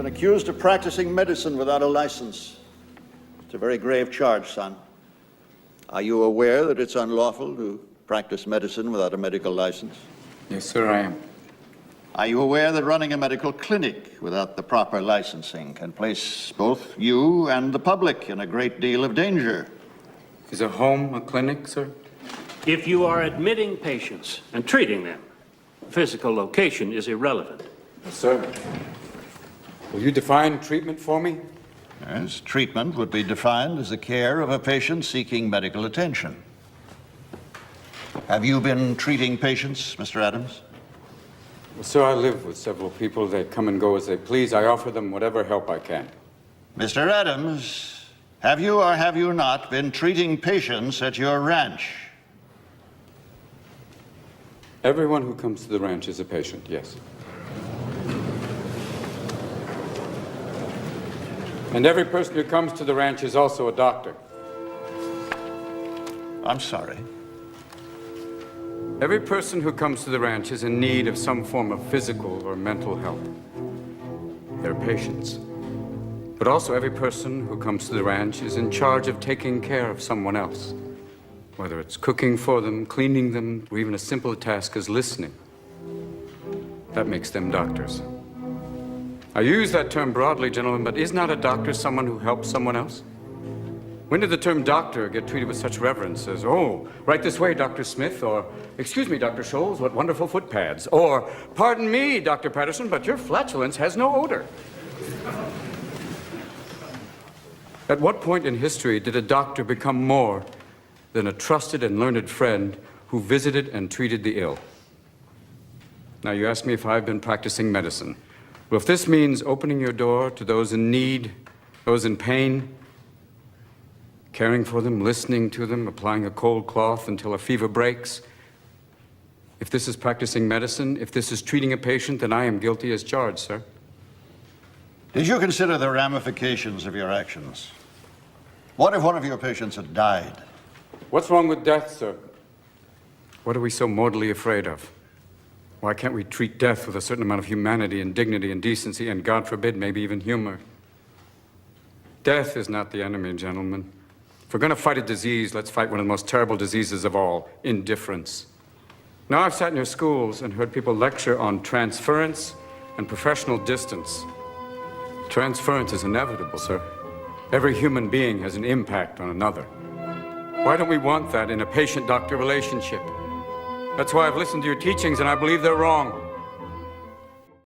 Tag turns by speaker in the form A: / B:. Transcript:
A: been accused of practicing medicine without a license. It's a very grave charge, son. Are you aware that it's unlawful to practice medicine without a medical license?
B: Yes, sir, I am.
A: Are you aware that running a medical clinic without the proper licensing can place both you and the public in a great deal of danger?
B: Is a home a clinic, sir?
C: If you are admitting patients and treating them, physical location is irrelevant.
B: Yes, sir. Will you define treatment for me?
A: Yes, treatment would be defined as the care of a patient seeking medical attention. Have you been treating patients, Mr. Adams?
B: Well, sir, I live with several people. They come and go as they please. I offer them whatever help I can.
A: Mr. Adams, have you or have you not been treating patients at your ranch?
B: Everyone who comes to the ranch is a patient, yes. And every person who comes to the ranch is also a doctor.
A: I'm sorry.
B: Every person who comes to the ranch is in need of some form of physical or mental help. They're patients. But also every person who comes to the ranch is in charge of taking care of someone else. Whether it's cooking for them, cleaning them, or even a simple task as listening. That makes them doctors. I use that term broadly, gentlemen, but is not a doctor someone who helps someone else? When did the term doctor get treated with such reverence as, oh, right this way, Dr. Smith, or, excuse me, Dr. Scholes, what wonderful foot pads, or, pardon me, Dr. Patterson, but your flatulence has no odor. At what point in history did a doctor become more than a trusted and learned friend who visited and treated the ill? Now, you ask me if I've been practicing medicine. Well, if this means opening your door to those in need, those in pain, caring for them, listening to them, applying a cold cloth until a fever breaks, if this is practicing medicine, if this is treating a patient, then I am guilty as charged, sir.
A: Did you consider the ramifications of your actions? What if one of your patients had died?
B: What's wrong with death, sir? What are we so mortally afraid of? Why can't we treat death with a certain amount of humanity and dignity and decency and, God forbid, maybe even humor? Death is not the enemy, gentlemen. If we're going to fight a disease, let's fight one of the most terrible diseases of all, indifference. Now, I've sat in your schools and heard people lecture on transference and professional distance. Transference is inevitable, sir. Every human being has an impact on another. Why don't we want that in a patient-doctor relationship? That's why I've listened to your teachings, and I believe they're wrong.